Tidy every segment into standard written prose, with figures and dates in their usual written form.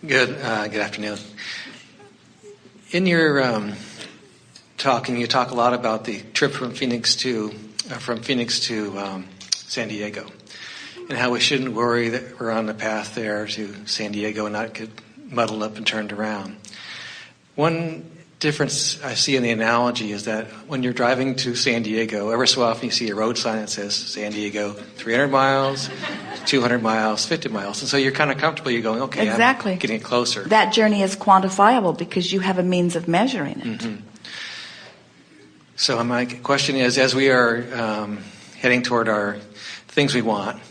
Good afternoon. In your talking, you talk a lot about the trip from Phoenix to San Diego, and how we shouldn't worry that we're on the path there to San Diego and not get muddled up and turned around. One difference I see in the analogy is that when you're driving to San Diego, ever so often you see a road sign that says San Diego 300 miles, 200 miles, 50 miles. And so you're kind of comfortable. You're going, okay, exactly. I'm getting it closer. That journey is quantifiable because you have a means of measuring it. Mm-hmm. So my question is, as we are heading toward our things we want,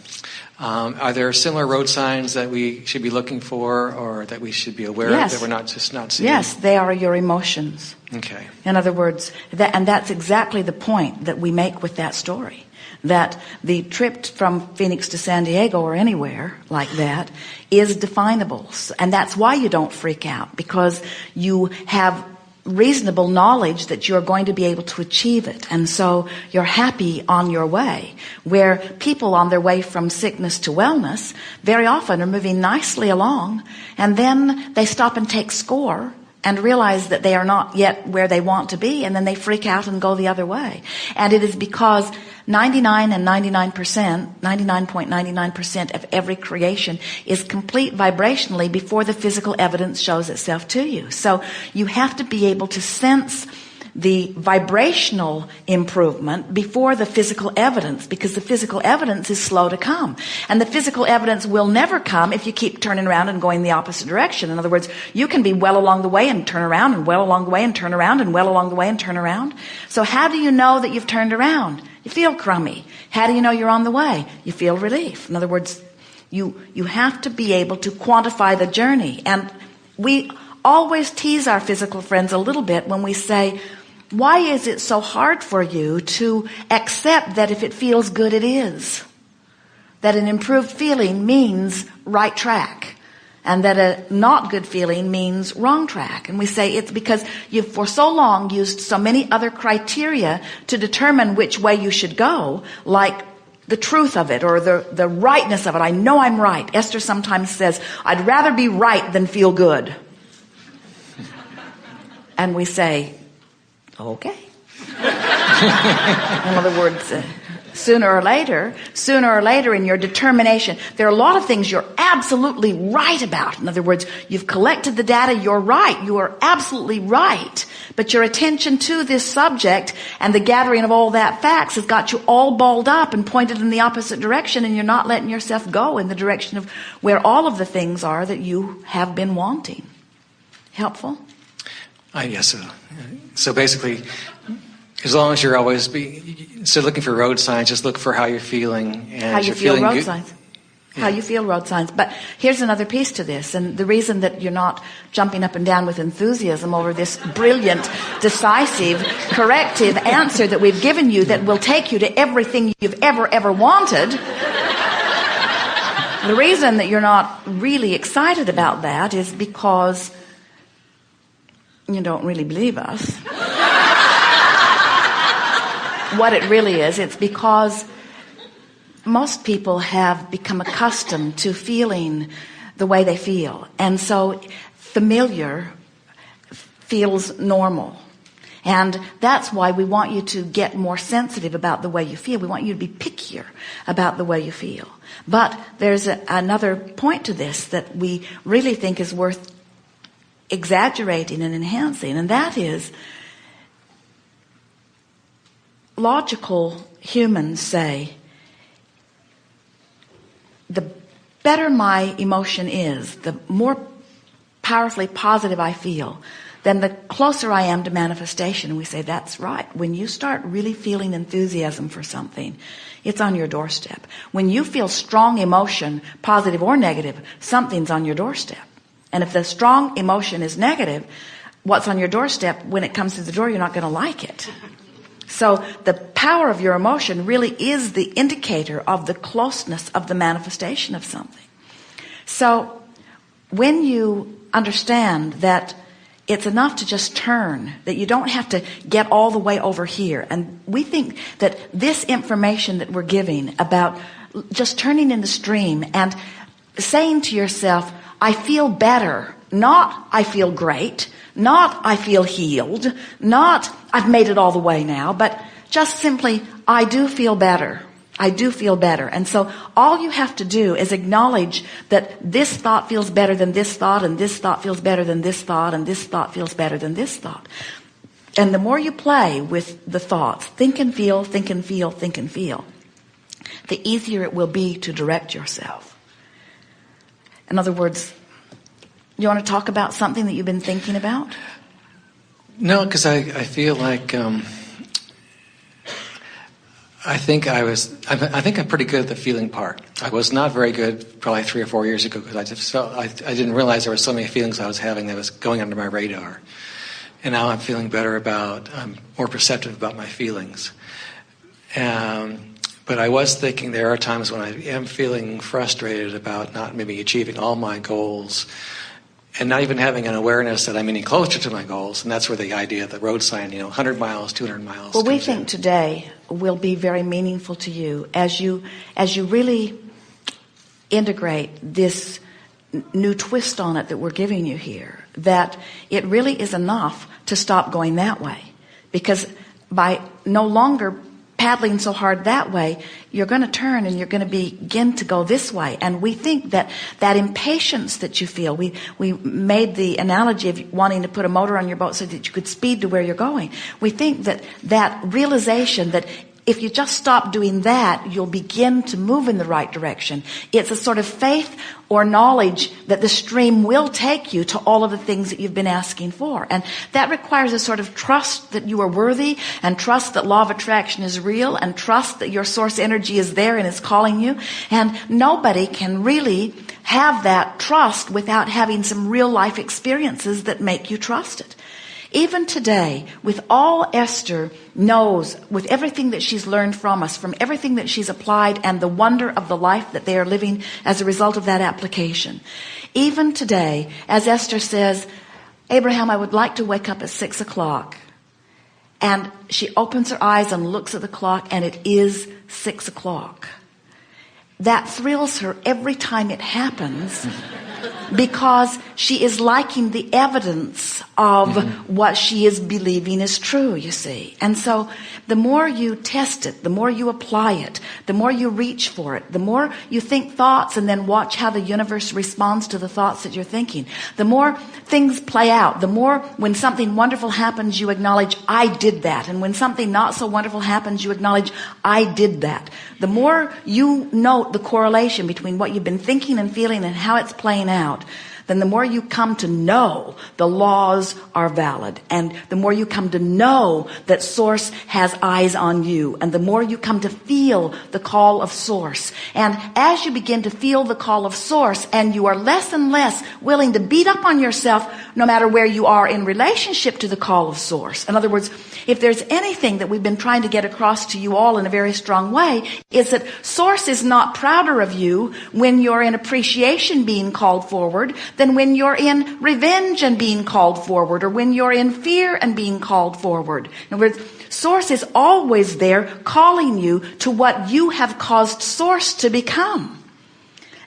are there similar road signs that we should be looking for, or that we should be aware of that we're not seeing? Yes, they are your emotions. Okay. In other words, and that's exactly the point that we make with that story. That the trip from Phoenix to San Diego or anywhere like that is definable. And that's why you don't freak out, because you have reasonable knowledge that you're going to be able to achieve it. And so you're happy on your way. Where people on their way from sickness to wellness very often are moving nicely along, and then they stop and take score and realize that they are not yet where they want to be, and then they freak out and go the other way. And it is because 99.99% of every creation is complete vibrationally before the physical evidence shows itself to you. So you have to be able to sense the vibrational improvement before the physical evidence, because the physical evidence is slow to come. And the physical evidence will never come if you keep turning around and going the opposite direction. In other words, you can be well along the way and turn around, and well along the way and turn around, and well along the way and turn around. So how do you know that you've turned around? You feel crummy. How do you know you're on the way? You feel relief. In other words, you have to be able to quantify the journey. And we always tease our physical friends a little bit when we say, why is it so hard for you to accept that if it feels good, it is? That an improved feeling means right track, and that a not good feeling means wrong track. And we say it's because you've for so long used so many other criteria to determine which way you should go, like the truth of it or the rightness of it. I know I'm right. Esther sometimes says, I'd rather be right than feel good. And we say, okay. In other words, sooner or later in your determination, there are a lot of things you're absolutely right about. In other words, you've collected the data, you're right, you are absolutely right. But your attention to this subject and the gathering of all that facts has got you all balled up and pointed in the opposite direction, and you're not letting yourself go in the direction of where all of the things are that you have been wanting. Helpful? Yes. So basically, as long as you're always looking for road signs, just look for how you're feeling. And how you feel road signs. Yeah. How you feel road signs. But here's another piece to this. And the reason that you're not jumping up and down with enthusiasm over this brilliant, decisive, corrective answer that we've given you that will take you to everything you've ever wanted. The reason that you're not really excited about that is because you don't really believe us. What it really is, it's because most people have become accustomed to feeling the way they feel. And so familiar feels normal. And that's why we want you to get more sensitive about the way you feel. We want you to be pickier about the way you feel. But there's another point to this that we really think is worth exaggerating and enhancing, and that is, logical humans say, the better my emotion is, the more powerfully positive I feel, then the closer I am to manifestation. And we say, that's right. When you start really feeling enthusiasm for something, it's on your doorstep. When you feel strong emotion, positive or negative, something's on your doorstep. And if the strong emotion is negative, what's on your doorstep, when it comes to the door, you're not going to like it. So the power of your emotion really is the indicator of the closeness of the manifestation of something. So when you understand that it's enough to just turn, that you don't have to get all the way over here. And we think that this information that we're giving about just turning in the stream and saying to yourself, I feel better, not I feel great, not I feel healed, not I've made it all the way now, but just simply, I do feel better. I do feel better. And so all you have to do is acknowledge that this thought feels better than this thought, and this thought feels better than this thought, and this thought feels better than this thought. And the more you play with the thoughts, think and feel, think and feel, think and feel, the easier it will be to direct yourself. In other words, you want to talk about something that you've been thinking about? No, because I feel like I think I'm pretty good at the feeling part. I was not very good probably 3 or 4 years ago because I just felt I didn't realize there were so many feelings I was having that was going under my radar. And now I'm feeling better I'm more perceptive about my feelings. But I was thinking there are times when I am feeling frustrated about not maybe achieving all my goals and not even having an awareness that I'm any closer to my goals. And that's where the idea of the road sign, 100 miles, 200 miles. Well, we think today will be very meaningful to you as you really integrate this new twist on it that we're giving you here, that it really is enough to stop going that way. Because by no longer paddling so hard that way, you're going to turn and you're going to begin to go this way. And we think that impatience that you feel, we made the analogy of wanting to put a motor on your boat so that you could speed to where you're going. We think that realization that if you just stop doing that, you'll begin to move in the right direction. It's a sort of faith or knowledge that the stream will take you to all of the things that you've been asking for. And that requires a sort of trust that you are worthy, and trust that law of attraction is real, and trust that your source energy is there and is calling you. And nobody can really have that trust without having some real life experiences that make you trust it. Even today, with all Esther knows, with everything that she's learned from us, from everything that she's applied, and the wonder of the life that they are living as a result of that application, even today, as Esther says, Abraham, I would like to wake up at 6 o'clock. And she opens her eyes and looks at the clock, and it is 6 o'clock. That thrills her every time it happens. Because she is liking the evidence of what she is believing is true, you see. And so the more you test it, the more you apply it, the more you reach for it, the more you think thoughts and then watch how the universe responds to the thoughts that you're thinking, the more things play out, the more when something wonderful happens, you acknowledge, I did that. And when something not so wonderful happens, you acknowledge, I did that. The more you note the correlation between what you've been thinking and feeling and how it's playing out, then the more you come to know the laws are valid, and the more you come to know that Source has eyes on you, and the more you come to feel the call of Source. And as you begin to feel the call of Source, and you are less and less willing to beat up on yourself no matter where you are in relationship to the call of Source. In other words, if there's anything that we've been trying to get across to you all in a very strong way, is that Source is not prouder of you when you're in appreciation being called forward than when you're in revenge and being called forward, or when you're in fear and being called forward. In other words, Source is always there calling you to what you have caused Source to become.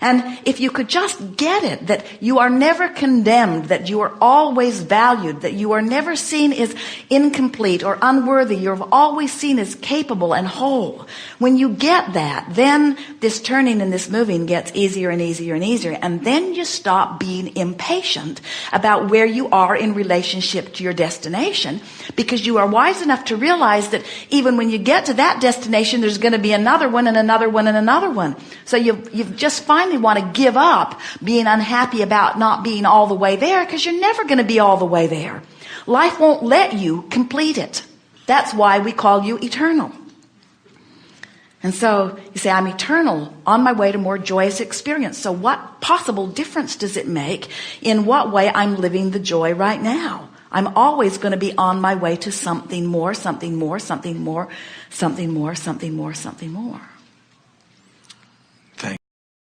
And if you could just get it, that you are never condemned, that you are always valued, that you are never seen as incomplete or unworthy, you're always seen as capable and whole. When you get that, then this turning and this moving gets easier and easier and easier. And then you stop being impatient about where you are in relationship to your destination, because you are wise enough to realize that even when you get to that destination, there's going to be another one and another one and another one. So you've just finally want to give up being unhappy about not being all the way there, because you're never going to be all the way there. Life won't let you complete it. That's why we call you eternal. And so you say, I'm eternal on my way to more joyous experience. So what possible difference does it make in what way I'm living the joy right now? I'm always going to be on my way to something more, something more, something more, something more, something more, something more.